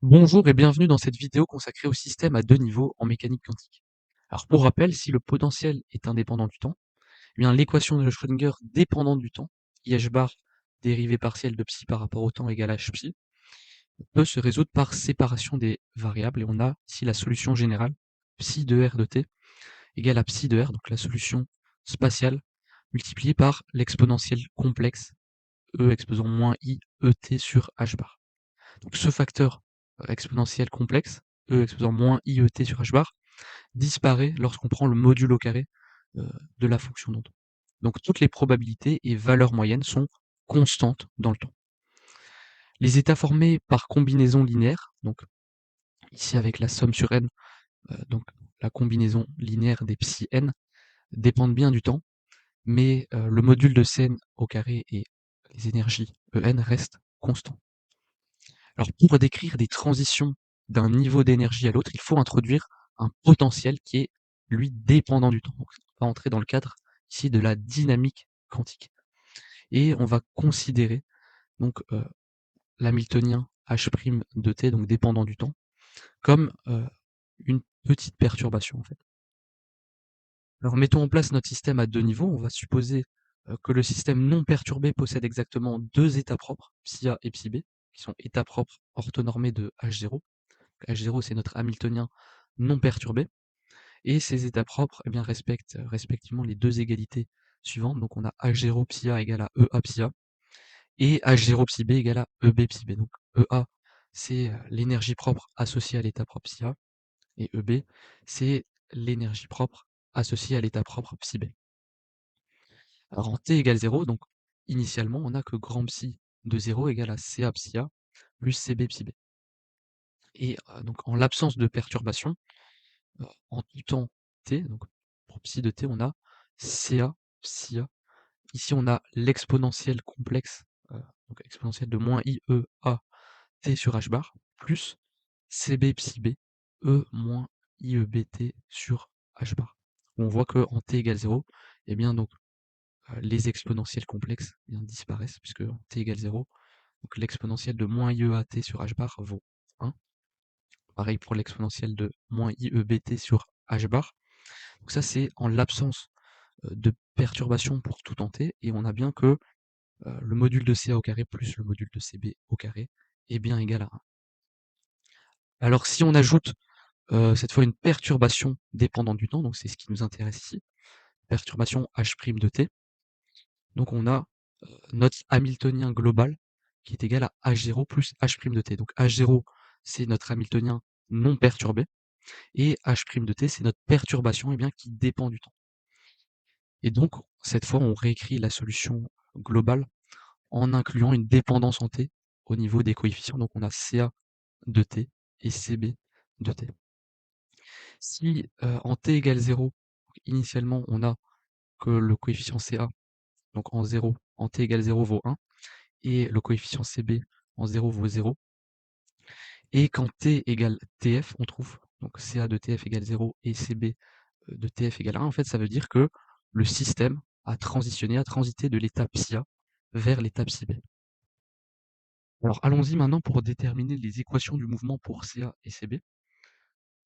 Bonjour et bienvenue dans cette vidéo consacrée au système à deux niveaux en mécanique quantique. Alors pour rappel, si le potentiel est indépendant du temps, eh bien l'équation de Schrödinger dépendante du temps, IH bar dérivée partielle de psi par rapport au temps égale h psi, peut se résoudre par séparation des variables et on a ici la solution générale, psi de r de t égale à psi de r, donc la solution spatiale multipliée par l'exponentielle complexe e exposant moins i et sur h bar. Donc ce facteur exponentiel complexe, e exposant moins iet sur h bar, disparaît lorsqu'on prend le module au carré de la fonction d'onde. Donc toutes les probabilités et valeurs moyennes sont constantes dans le temps. Les états formés par combinaison linéaire, donc ici avec la somme sur n, donc la combinaison linéaire des psi n, dépendent bien du temps, mais le module de Cn au carré et les énergies En restent constants. Alors pour décrire des transitions d'un niveau d'énergie à l'autre, il faut introduire un potentiel qui est, lui, dépendant du temps. Donc, on va entrer dans le cadre ici de la dynamique quantique. Et on va considérer donc l'hamiltonien h' de t, donc dépendant du temps, comme une petite perturbation en fait. Alors mettons en place notre système à deux niveaux. On va supposer que le système non perturbé possède exactement deux états propres, psi A et psi B, qui sont états propres orthonormés de H0. H0, c'est notre hamiltonien non perturbé. Et ces états propres eh bien, respectent respectivement les deux égalités suivantes. Donc on a H0 psi A égale à EA psi A et H0 psi B égale à EB psi B. Donc EA, c'est l'énergie propre associée à l'état propre psi A et EB, c'est l'énergie propre associée à l'état propre psi B. Alors en t égale 0, donc initialement, on a que grand psi de 0 égale à CA psi A plus CB psi B. Et donc en l'absence de perturbation, en tout temps t, donc pour psi de t, on a CA psi A. Ici, on a l'exponentielle complexe, donc exponentielle de moins IEA t sur h bar, plus CB psi B, E moins IEBT sur h bar. On voit que en t égale 0, eh bien donc les exponentielles complexes eh bien, disparaissent, puisque en t égale 0, donc l'exponentielle de moins IEAT sur h bar vaut 1. Pareil pour l'exponentielle de moins IEBT sur h bar. Donc ça, c'est en l'absence de perturbation pour tout en t, et on a bien que le module de CA au carré plus le module de CB au carrcarré est bien égal à 1. Alors si on ajoute cette fois une perturbation dépendante du temps, donc c'est ce qui nous intéresse ici, perturbation h' de t, donc on a notre hamiltonien global qui est égal à h0 plus h' de t. Donc h0, c'est notre hamiltonien non perturbé, et h' de t, c'est notre perturbation eh bien, qui dépend du temps. Et donc, cette fois, on réécrit la solution globale en incluant une dépendance en t au niveau des coefficients. Donc on a CA de t et CB de t. Si en t égale 0, initialement on a que le coefficient CA, donc en 0, en t égale 0 vaut 1, et le coefficient CB en 0 vaut 0, et quand t égale TF, on trouve donc CA de TF égale 0 et CB de TF égale 1, en fait ça veut dire que le système a transitionné, a transité de l'étape psi A vers l'étape psi B. Alors allons-y maintenant pour déterminer les équations du mouvement pour CA et CB.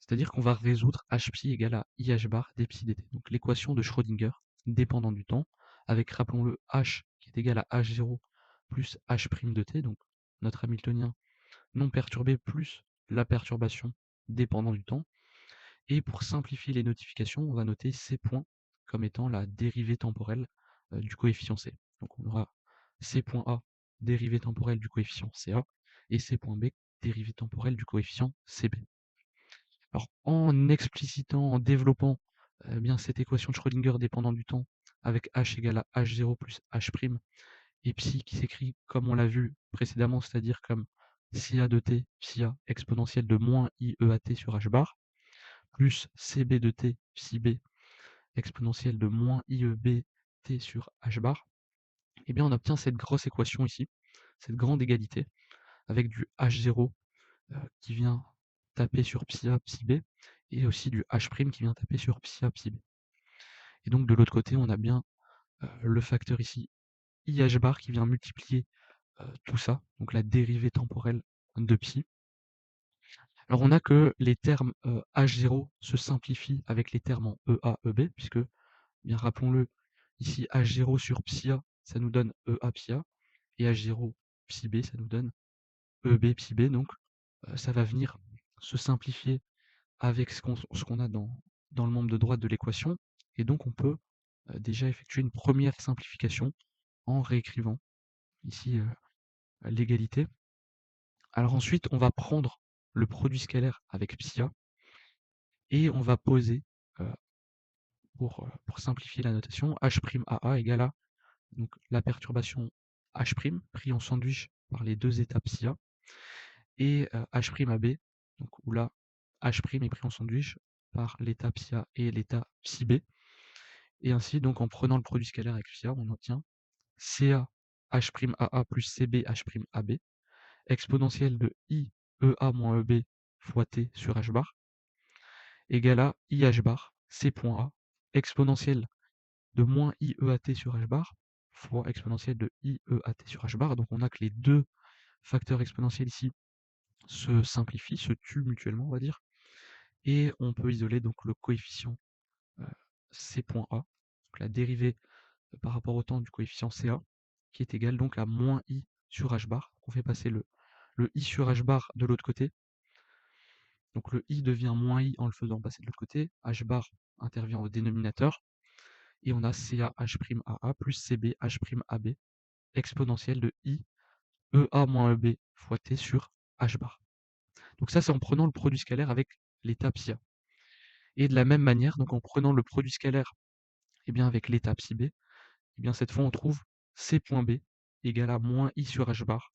C'est-à-dire qu'on va résoudre h' égale à IH bar dψ dt. Donc l'équation de Schrödinger dépendant du temps, avec, rappelons-le, h qui est égal à h0 plus h' de t, donc notre hamiltonien non perturbé plus la perturbation dépendant du temps. Et pour simplifier les notifications, on va noter ces points comme étant la dérivée temporelle du coefficient c. Donc on aura c point A, dérivée temporelle du coefficient CA, et c point B, dérivée temporelle du coefficient CB. Alors en explicitant, en développant bien cette équation de Schrödinger dépendant du temps, avec h égale à h0 plus h', et psi qui s'écrit comme on l'a vu précédemment, c'est-à-dire comme psi a de t, psi a exponentielle de moins IEAT sur h bar, plus CB de t, psi b, exponentielle de moins IEBT sur h bar, et bien on obtient cette grosse équation ici, cette grande égalité, avec du h0 qui vient taper sur psi a, psi b, et aussi du h' qui vient taper sur psi a, psi b. Et donc de l'autre côté, on a bien le facteur ici IH bar qui vient multiplier tout ça, donc la dérivée temporelle de psi, Alors on a que les termes H0 se simplifient avec les termes en EA, EB, puisque, bien rappelons-le, ici H0 sur psia, ça nous donne EA psia, et H0 psi B, ça nous donne EB psi B, donc ça va venir se simplifier avec ce qu'on a dans le membre de droite de l'équation, et donc on peut déjà effectuer une première simplification en réécrivant ici l'égalité. Alors ensuite, on va prendre le produit scalaire avec psia, et on va poser, euh, pour simplifier la notation, H'AA égale à donc, la perturbation H' pris en sandwich par les deux états psia, et H'AB, donc, où là H' est pris en sandwich par l'état psia et l'état psi B. Et ainsi, donc, en prenant le produit scalaire avec psia, on obtient Ca H'AA plus CB H'AB, exponentielle de I EA moins EB fois T sur H bar, égale à IH bar, C point A, exponentielle de moins IEAT sur H bar, fois exponentielle de IEAT sur H bar. Donc on a que les deux facteurs exponentiels ici se simplifient, se tuent mutuellement, on va dire. Et on peut isoler donc le coefficient euh, C point A, donc la dérivée par rapport au temps du coefficient CA, qui est égal donc à moins I sur H bar. On fait passer le I sur H bar de l'autre côté. Donc le I devient moins I en le faisant passer de l'autre côté. H bar intervient au dénominateur. Et on a CA' plus CB H'AB, exponentielle de I EA moins EB fois T sur H bar. Donc ça, c'est en prenant le produit scalaire avec l'état psia. Et de la même manière, donc en prenant le produit scalaire avec l'état psi B, cette fois on trouve C.B égale à moins I sur H bar,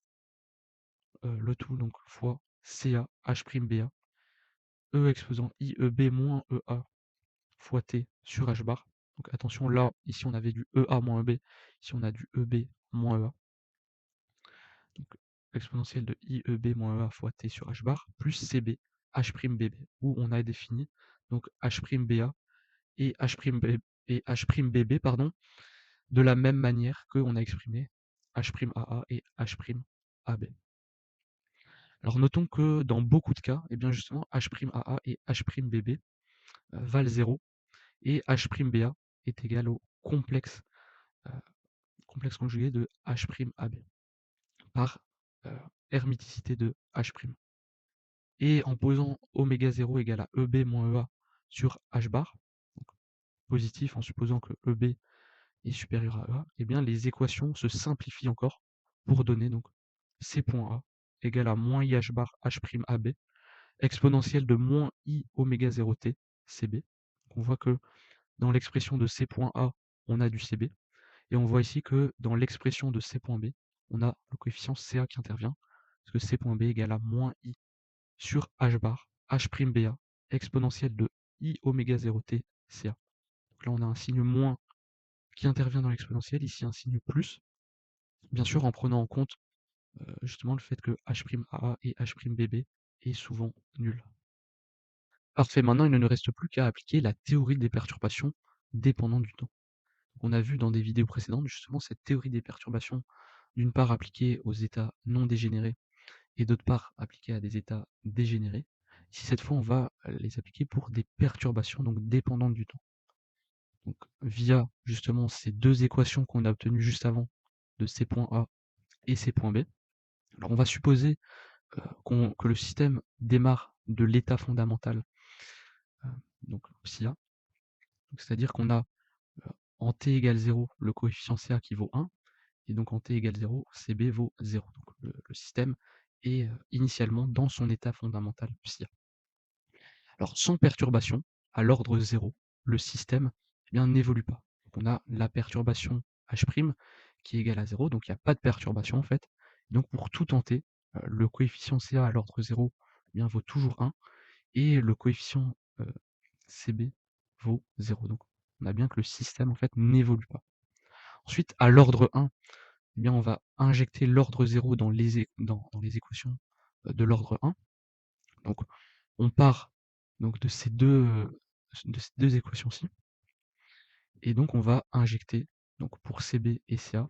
le tout donc fois CA H'BA, E exposant IEB moins EA fois T sur H bar. Donc attention, là, ici on avait du EA moins EB, ici on a du EB moins EA. Donc l'exponentielle de IEB moins EA fois T sur H bar, plus CB H'BB, où on a défini donc H'BA et H'BB, pardon, de la même manière qu'on a exprimé H'AA et H'AB. Alors notons que dans beaucoup de cas, justement, H'AA et H'BB valent 0, et H'BA est égal au complexe conjugué de H'AB par hermiticité de H'. Et en posant oméga 0 égale à EB moins EA sur H bar, donc positif en supposant que EB est supérieur à EA, les équations se simplifient encore pour donner donc C.A égale à moins IH bar H'AB, exponentielle de moins I oméga 0T CB. Donc on voit que dans l'expression de C.A, on a du CB, et on voit ici que dans l'expression de C.B, on a le coefficient CA qui intervient, parce que C.B égale à moins I sur H bar, H'BA, exponentielle de I oméga 0T CA. Donc là, on a un signe moins qui intervient dans l'exponentielle, ici un signe plus, bien sûr en prenant en compte justement le fait que H'AA et H'BB est souvent nul. Parfait, maintenant il ne nous reste plus qu'à appliquer la théorie des perturbations dépendant du temps. Donc, on a vu dans des vidéos précédentes justement cette théorie des perturbations, d'une part appliquée aux états non dégénérés et d'autre part appliquée à des états dégénérés. Ici cette fois on va les appliquer pour des perturbations donc dépendantes du temps. Donc via justement ces deux équations qu'on a obtenues juste avant de C.A et C.B. Alors on va supposer que le système démarre de l'état fondamental, euh, donc psia, c'est-à-dire qu'on a en t égale 0 le coefficient Ca qui vaut 1, et donc en t égale 0, Cb vaut 0. Donc le système est initialement dans son état fondamental psia. Alors sans perturbation, à l'ordre 0, le système n'évolue pas. Donc on a la perturbation H' qui est égale à 0, donc il n'y a pas de perturbation en fait. Donc pour tout tenter, le coefficient Ca à l'ordre 0 vaut toujours 1, et le coefficient Cb vaut 0. Donc on a bien que le système en fait n'évolue pas. Ensuite, à l'ordre 1, on va injecter l'ordre 0 dans les équations de l'ordre 1. Donc on part donc de ces deux équations-ci, et donc on va injecter donc pour Cb et Ca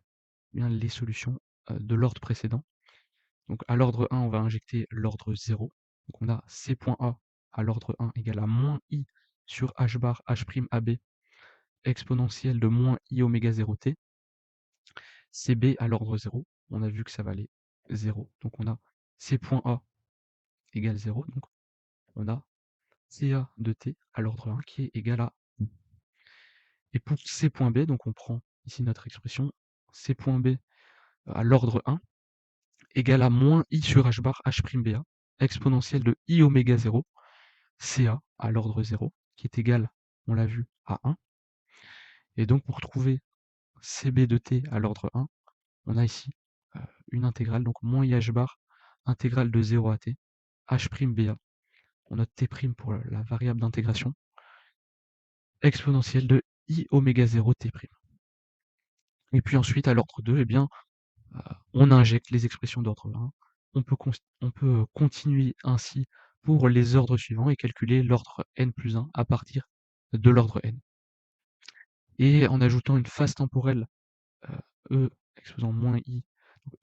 les solutions de l'ordre précédent. Donc à l'ordre 1, on va injecter l'ordre 0, Donc on a C.A à l'ordre 1 égale à moins I sur H bar H' exponentielle de moins I oméga 0t. CB à l'ordre 0, on a vu que ça valait 0. Donc on a C.A égale 0. Donc on a CA de t à l'ordre 1 qui est égal à I. Et pour C.B, donc on prend ici notre expression, C.B à l'ordre 1 égale à moins I sur H bar H'Ba exponentielle de I oméga 0, CA à l'ordre 0, qui est égal, on l'a vu, à 1. Et donc pour trouver CB de t à l'ordre 1, on a ici une intégrale, donc moins I H bar, intégrale de 0 à t, H'Ba, on note t' pour la variable d'intégration, exponentielle de I oméga 0 t'. Et puis ensuite, à l'ordre 2, eh bien, on injecte les expressions d'ordre 1. On peut continuer ainsi pour les ordres suivants et calculer l'ordre n plus 1 à partir de l'ordre n. Et en ajoutant une phase temporelle E exposant moins I,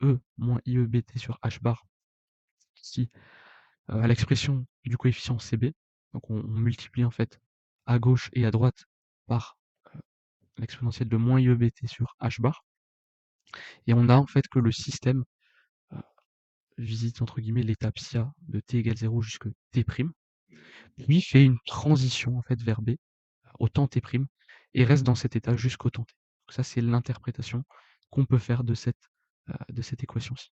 E moins IEBT sur H bar, ici, à l'expression du coefficient CB, donc on multiplie en fait à gauche et à droite par l'exponentielle de moins IEBT sur H bar, et on a en fait que le système visite entre guillemets l'étape SIA de t égale 0 jusque t', puis fait une transition en fait vers B au temps t', et reste dans cet état jusqu'au temps t. Donc ça, c'est l'interprétation qu'on peut faire de cette équation-ci.